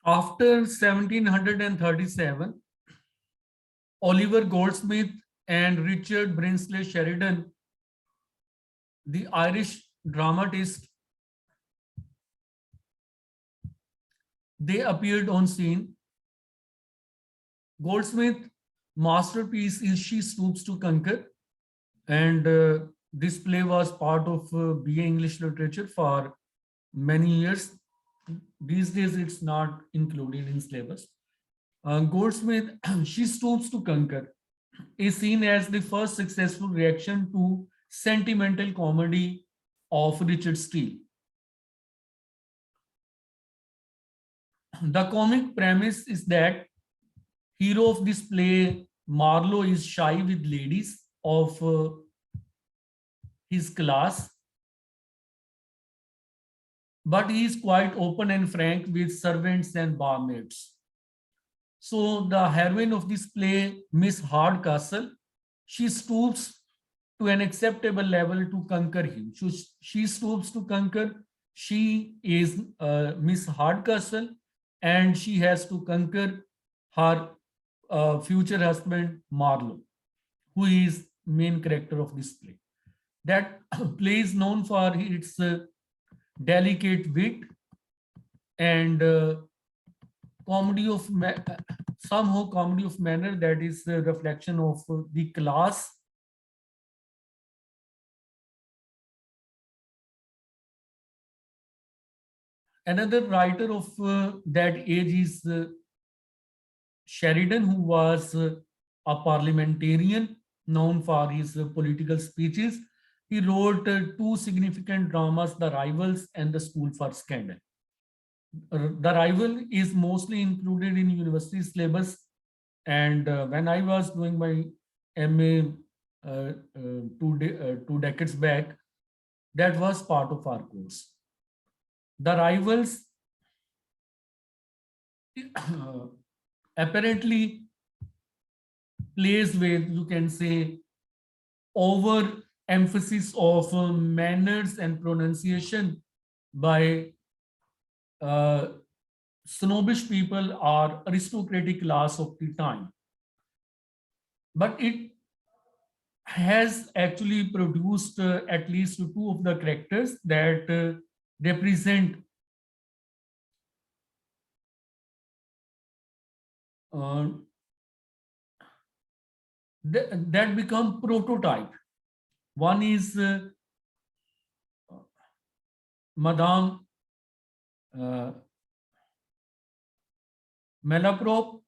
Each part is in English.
After 1737, Oliver Goldsmith and Richard Brinsley Sheridan, the Irish dramatist, they appeared on scene. Goldsmith's masterpiece is She Stoops to Conquer, and this play was part of BA English literature for many years. These days, it's not included in syllabus. Goldsmith, She Stoops to Conquer, is seen as the first successful reaction to sentimental comedy of Richard Steele. The comic premise is that hero of this play, Marlowe, is shy with ladies of his class, but he is quite open and frank with servants and barmaids. So the heroine of this play, Miss Hardcastle, she stoops to an acceptable level to conquer him. So she stoops to conquer. She is Miss Hardcastle, and she has to conquer her future husband Marlowe, who is main character of this play. That play is known for its delicate wit and comedy of somehow comedy of manner, that is a reflection of the class. Another writer of that age is Sheridan, who was a parliamentarian known for his political speeches. He wrote two significant dramas, The Rivals and The School for Scandal. The Rival is mostly included in university syllabus, and when I was doing my MA two decades back, that was part of our course. The Rivals apparently plays with, you can say, over emphasis of manners and pronunciation by snobbish people or aristocratic class of the time. But it has actually produced at least two of the characters that represent uh, that become prototype. One is Madame Malaprop,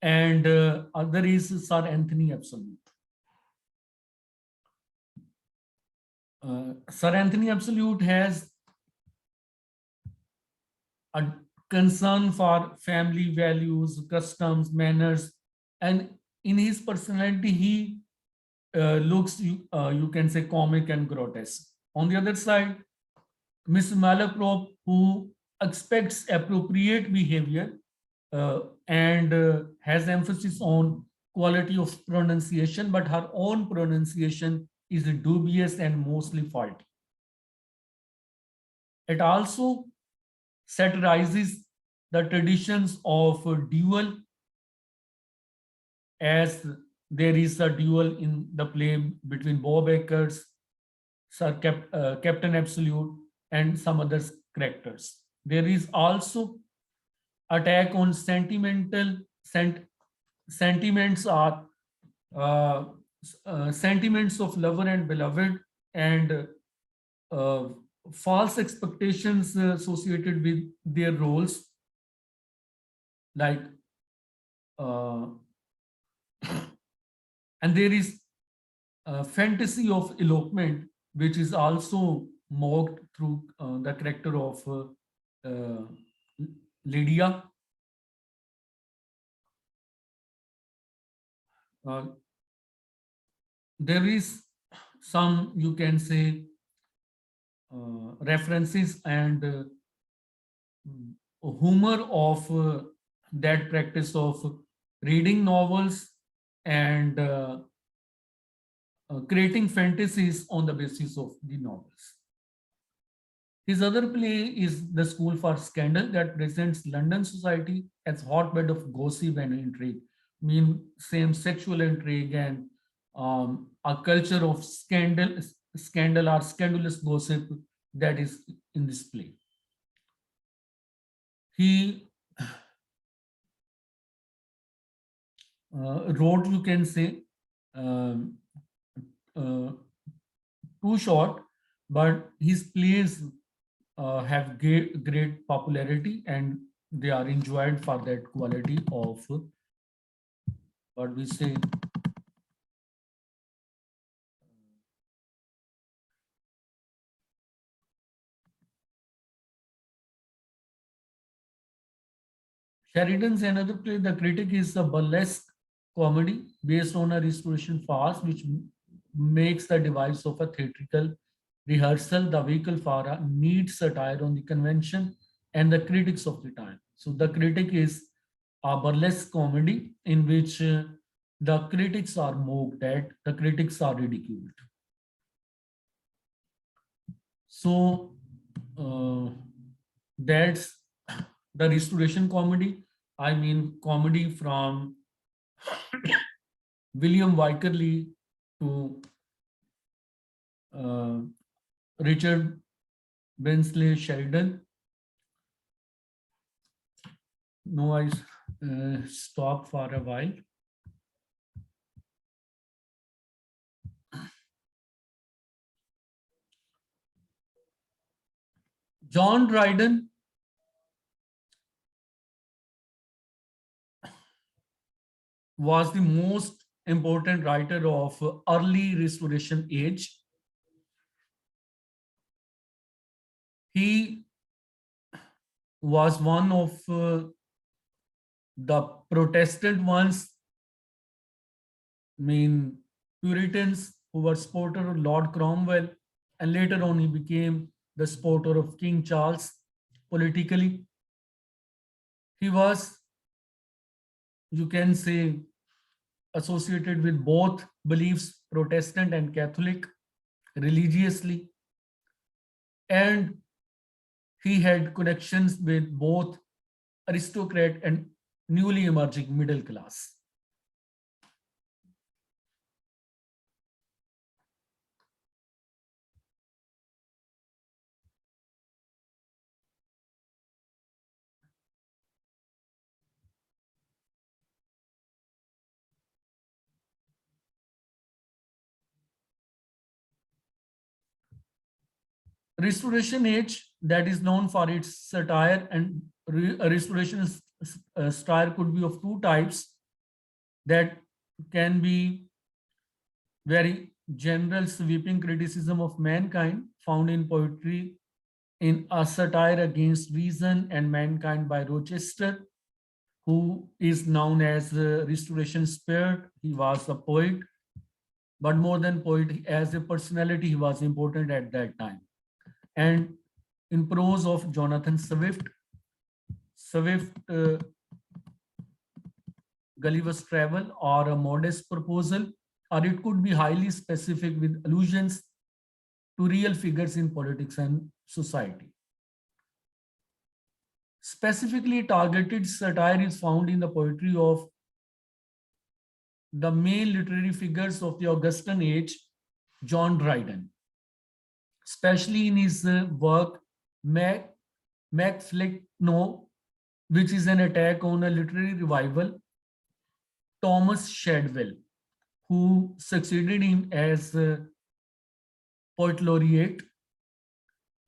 and other is Sir Anthony Absolute. Sir Anthony Absolute has a concern for family values, customs, manners, and in his personality, he looks, you can say, comic and grotesque. On the other side, Miss Malaprop, who expects appropriate behavior and has emphasis on quality of pronunciation, but her own pronunciation is dubious and mostly faulty. It also satirizes the traditions of duel, as there is a duel in the play between Bob Acres, Captain Absolute, and some other characters. There is also attack on sentiments are uh, sentiments of lover and beloved, and uh, false expectations associated with their roles, like uh, and there is a fantasy of elopement, which is also mocked through the character of uh, Lydia. Uh, there is some, you can say, references and humor of that practice of reading novels and creating fantasies on the basis of the novels. His other play is The School for Scandal, that presents London society as hotbed of gossip and intrigue, mean same sexual intrigue and a culture of scandal or scandalous gossip that is in this play. He wrote, you can say, um, uh, too short, but his plays have great popularity and they are enjoyed for that quality of what we say Sheridan's another play. The Critic is a burlesque comedy based on a restoration farce, which makes the device of a theatrical rehearsal the vehicle for a neat satire on the convention and the critics of the time. So, The Critic is a burlesque comedy in which the critics are mocked at, the critics are ridiculed. So, that's the restoration comedy. I mean, comedy from William Wycherley to uh, Richard Brinsley Sheridan. No, I stop for a while. John Dryden was the most important writer of early Restoration age. He was one of the Protestant ones, mean Puritans who were supporter of Lord Cromwell, and later on he became the supporter of King Charles politically. He was, you can say, associated with both beliefs, Protestant and Catholic, religiously, and he had connections with both aristocrat and newly emerging middle class. Restoration age, that is known for its satire, and restoration satire could be of two types, that can be very general sweeping criticism of mankind found in poetry in A Satire Against Reason and Mankind by Rochester, who is known as Restoration Spirit. He was a poet, but more than poet, as a personality, he was important at that time. And in prose of Jonathan Swift, Gulliver's Travel, or A Modest Proposal, or it could be highly specific with allusions to real figures in politics and society. Specifically targeted satire is found in the poetry of the main literary figures of the Augustan age, John Dryden, especially in his work Macflecknoe, which is an attack on a literary revival, Thomas Shadwell, who succeeded him as poet laureate,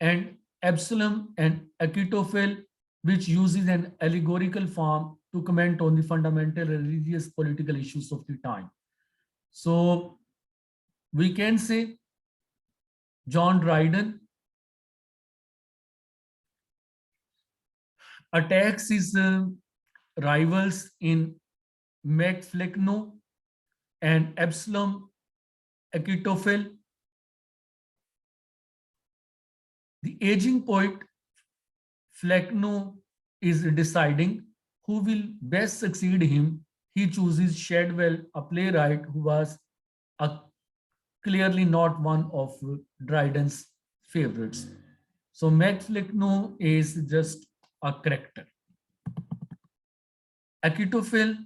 and Absalom and Achitophel, which uses an allegorical form to comment on the fundamental religious political issues of the time. So we can say John Dryden attacks his rivals in Macflecknoe and Absalom Achitophel. The aging poet Flecknoe is deciding who will best succeed him. He chooses Shadwell, a playwright who was clearly not one of Dryden's favorites. So McFlickno is just a character. Achitophel,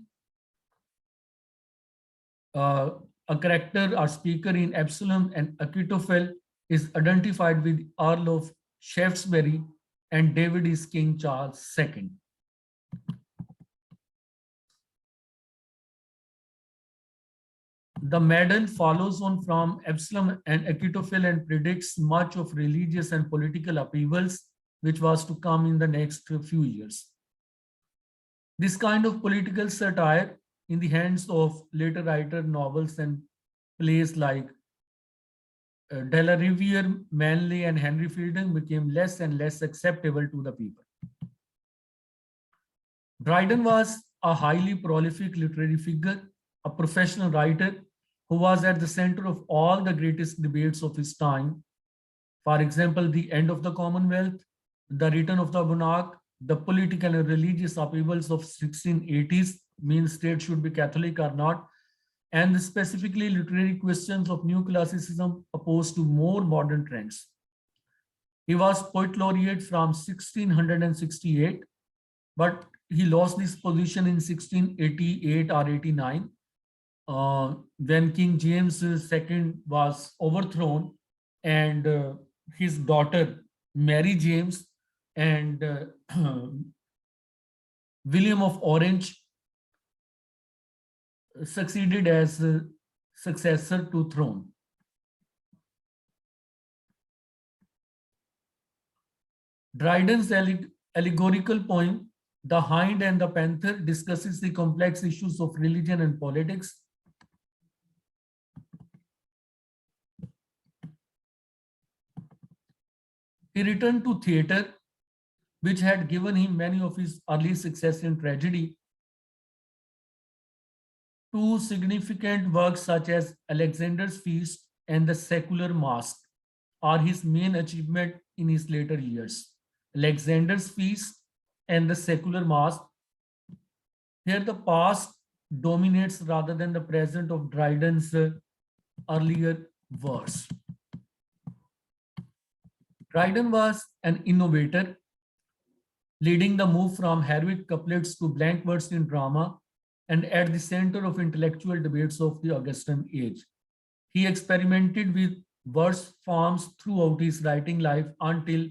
a character or speaker in Absalom, and Achitophel is identified with Earl of Shaftesbury, and David is King Charles II. The Maiden follows on from Absalom and Achitophel and predicts much of religious and political upheavals which was to come in the next few years. This kind of political satire in the hands of later writer novels and plays like De la Riviere, Manley, and Henry Fielding became less and less acceptable to the people. Dryden was a highly prolific literary figure, a professional writer who was at the center of all the greatest debates of his time. For example, the end of the Commonwealth, the return of the monarch, the political and religious upheavals of 1680s, mean state should be Catholic or not, and specifically literary questions of new classicism opposed to more modern trends. He was poet laureate from 1668, but he lost this position in 1688 or 89 when King James II was overthrown, and his daughter Mary James and William of Orange succeeded as successor to throne. Dryden's allegorical poem, The Hind and the Panther, discusses the complex issues of religion and politics. He returned to theatre, which had given him many of his early success in tragedy. Two significant works such as Alexander's Feast and The Secular Mask are his main achievement in his later years. Alexander's Feast and The Secular Mask. Here the past dominates rather than the present of Dryden's earlier verse. Dryden was an innovator, leading the move from heroic couplets to blank verse in drama, and at the center of intellectual debates of the Augustan age. He experimented with verse forms throughout his writing life until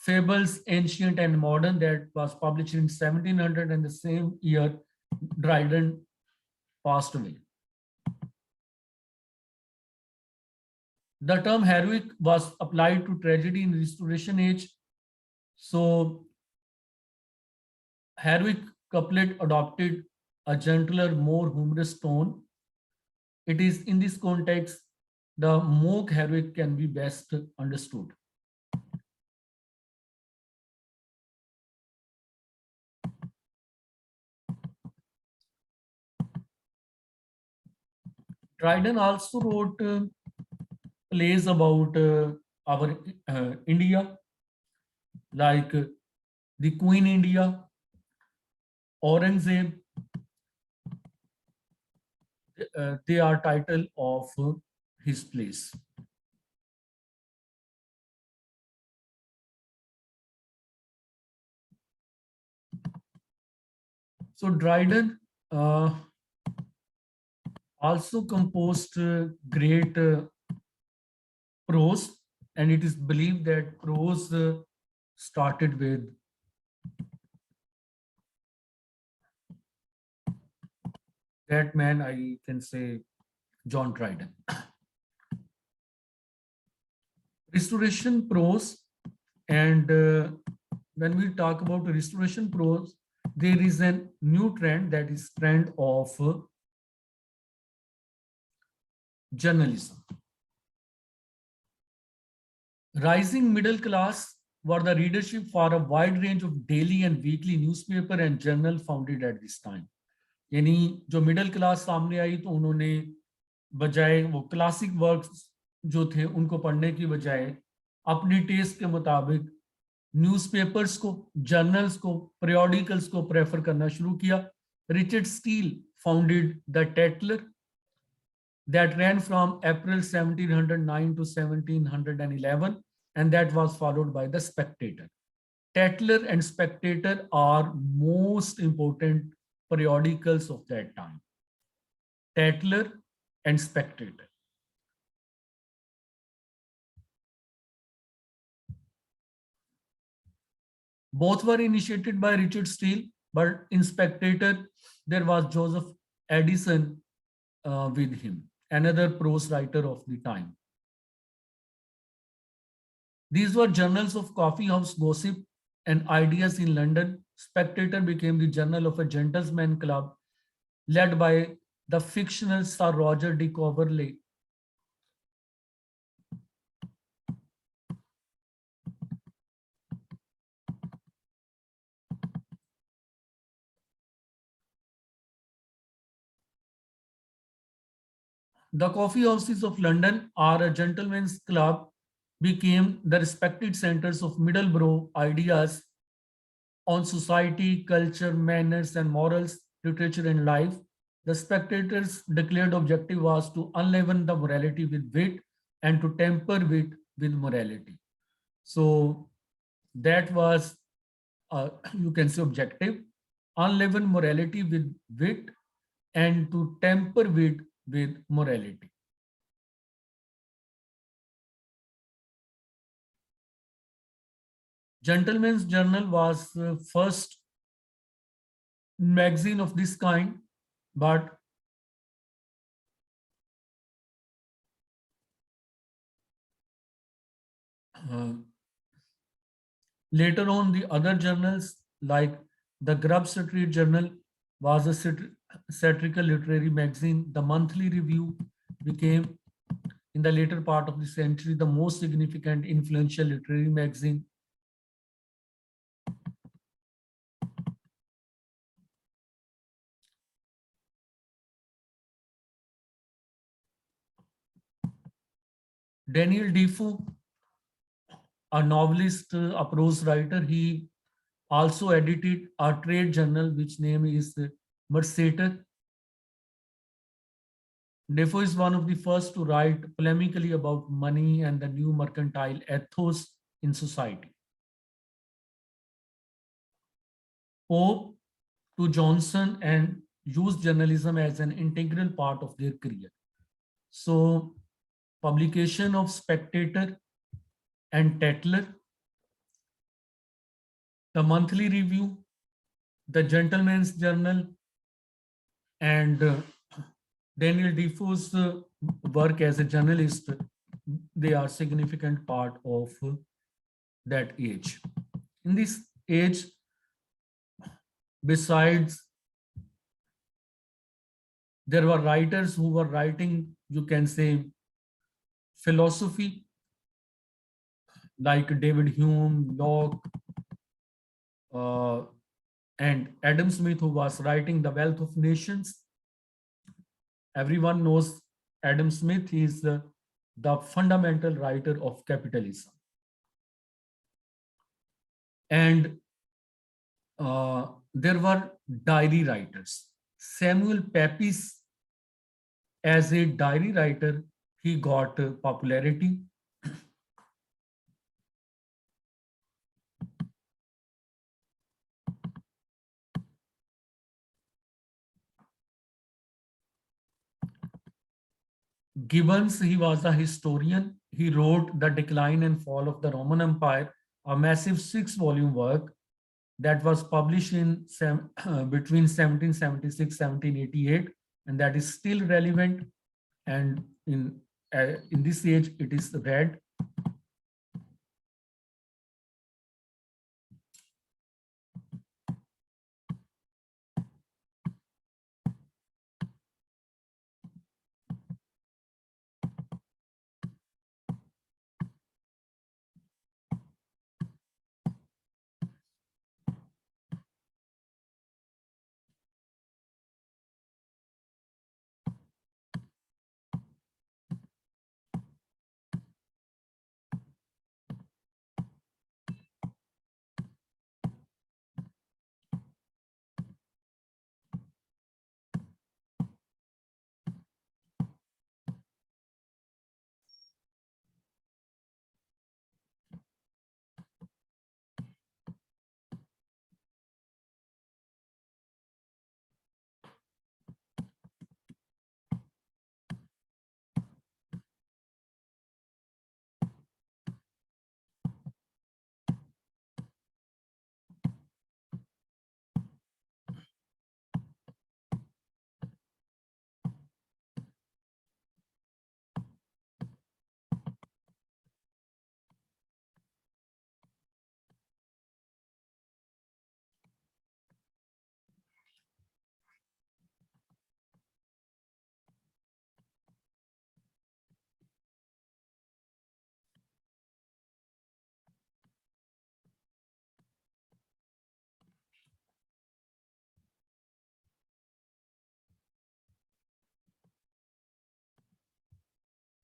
Fables, Ancient and Modern, that was published in 1700, and the same year Dryden passed away. The term heroic was applied to tragedy in Restoration age. So heroic couplet adopted a gentler, more humorous tone. It is in this context the mock heroic can be best understood. Dryden also wrote plays about our India, like the Queen India, Aurangzeb. They are title of his plays. So Dryden also composed great prose, and it is believed that prose started with that man, I can say John Dryden. Restoration prose, and when we talk about restoration prose, there is a new trend, that is trend of journalism. Rising middle class were the readership for a wide range of daily and weekly newspaper and journal founded at this time. यानी जो middle class सामने आई तो उन्होंने बजाय वो classic works जो थे उनको पढ़ने की बजाय अपनी टेस्ट के मुताबिक न्यूज़पेपर्स को, जर्नल्स को, periodicals को प्रेफर करना शुरू किया. Richard Steele founded the Tatler that ran from April 1709 to 1711, and that was followed by the Spectator. Tatler and Spectator are most important periodicals of that time. Tatler and Spectator. Both were initiated by Richard Steele, but in Spectator, there was Joseph Addison with him, another prose writer of the time. These were journals of coffee house gossip and ideas in London. Spectator became the journal of a gentleman club led by the fictional Sir Roger de Coverley. The coffee houses of London are a gentleman's club became the respected centers of Middleborough ideas on society, culture, manners, and morals, literature, and life. The Spectator's declared objective was to unleaven the morality with wit and to temper wit with morality. So that was, you can say, objective: unleaven morality with wit and to temper wit with morality. Gentleman's Journal was the first magazine of this kind, but uh, later on, the other journals like the Grub Street Journal was a satirical literary magazine. The Monthly Review became, in the later part of the century, the most significant influential literary magazine. Daniel Defoe, a novelist, a prose writer, he also edited a trade journal which name is Mercator. Defoe is one of the first to write polemically about money and the new mercantile ethos in society. Pope to Johnson and used journalism as an integral part of their career. So, publication of Spectator and Tatler, the Monthly Review, the Gentleman's Journal, and Daniel Defoe's work as a journalist, they are significant part of that age. In this age, besides, there were writers who were writing, you can say, philosophy, like David Hume, Locke, uh, and Adam Smith, who was writing The Wealth of Nations. Everyone knows Adam Smith. He is the fundamental writer of capitalism. And there were diary writers. Samuel Pepys, as a diary writer, he got popularity. Gibbons, he was a historian. He wrote The Decline and Fall of the Roman Empire, a massive 6-volume work that was published in between 1776-1788, and that is still relevant. And in this age, it is read.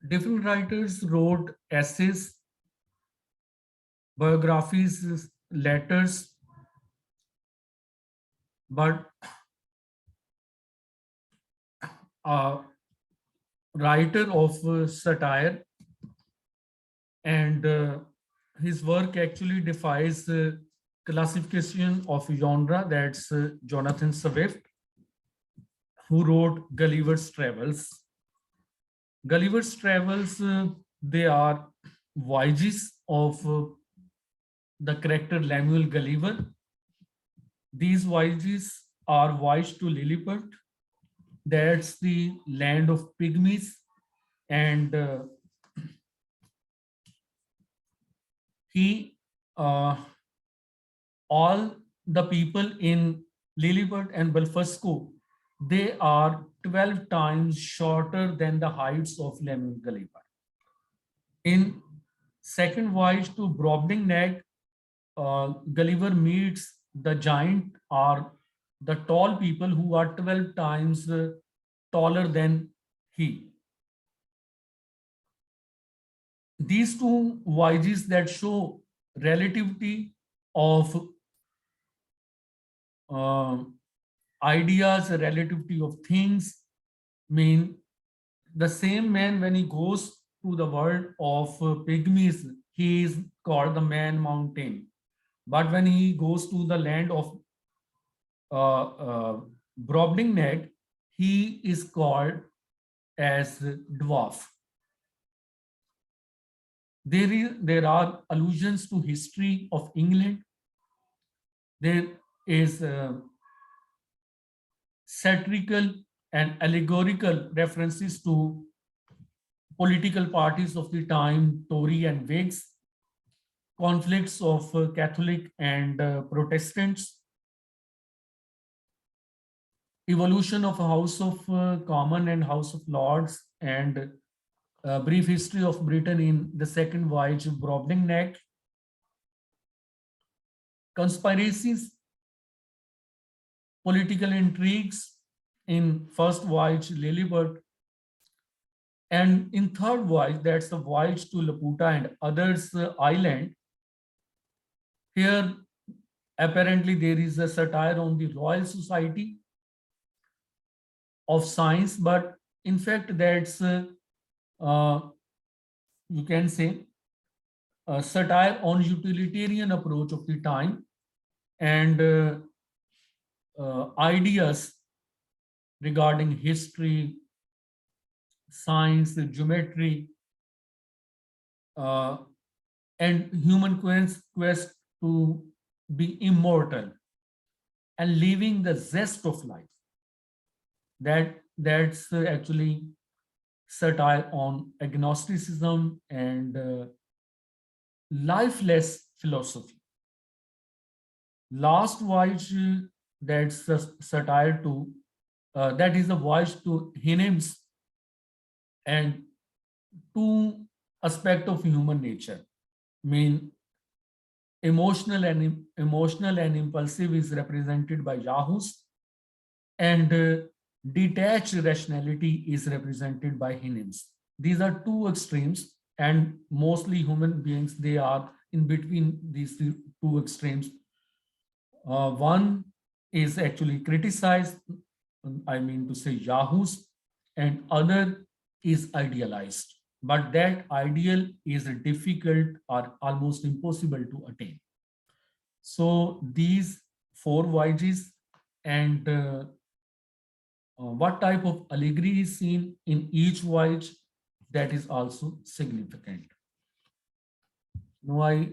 Different writers wrote essays, biographies, letters, but a writer of satire, and his work actually defies classification of genre. That's Jonathan Swift, who wrote Gulliver's Travels. Gulliver's Travels, they are voyages of the character Lemuel Gulliver. These voyages are voyage to Lilliput. That's the land of pygmies, and he uh, all the people in Lilliput and Belfasco, they are 12 times shorter than the heights of Lemuel Gulliver. In second voyage to Brobdingnag, Gulliver meets the giant or the tall people who are 12 times taller than he. These two voyages that show relativity of uh, ideas, relativity of things, mean the same man when he goes to the world of pygmies, he is called the man mountain. But when he goes to the land of Brobdingnag, he is called as dwarf. There are allusions to history of England. There is satirical and allegorical references to political parties of the time, Tory and Whigs, conflicts of Catholic and Protestants, evolution of House of Common and House of Lords, and a brief history of Britain in the second voyage of Brobdingnag, conspiracies, political intrigues in first voyage Lilliput, and in third voyage, that's the voyage to Laputa and others island. Here, apparently, there is a satire on the Royal Society of Science, but in fact, that's uh, you can say a satire on utilitarian approach of the time and ideas regarding history, science, geometry, uh, and human quest to be immortal and living the zest of life. That's actually satire on agnosticism and lifeless philosophy. Last voyage, that's a satire to that is a voyage to Hinems and two aspect of human nature. Mean emotional and impulsive is represented by Yahoos, and detached rationality is represented by Hinems. These are two extremes, and mostly human beings, they are in between these two extremes. One is actually criticized, I mean to say Yahoos, and other is idealized. But that ideal is difficult or almost impossible to attain. So these four voyages and what type of allegory is seen in each voyage, that is also significant. Now I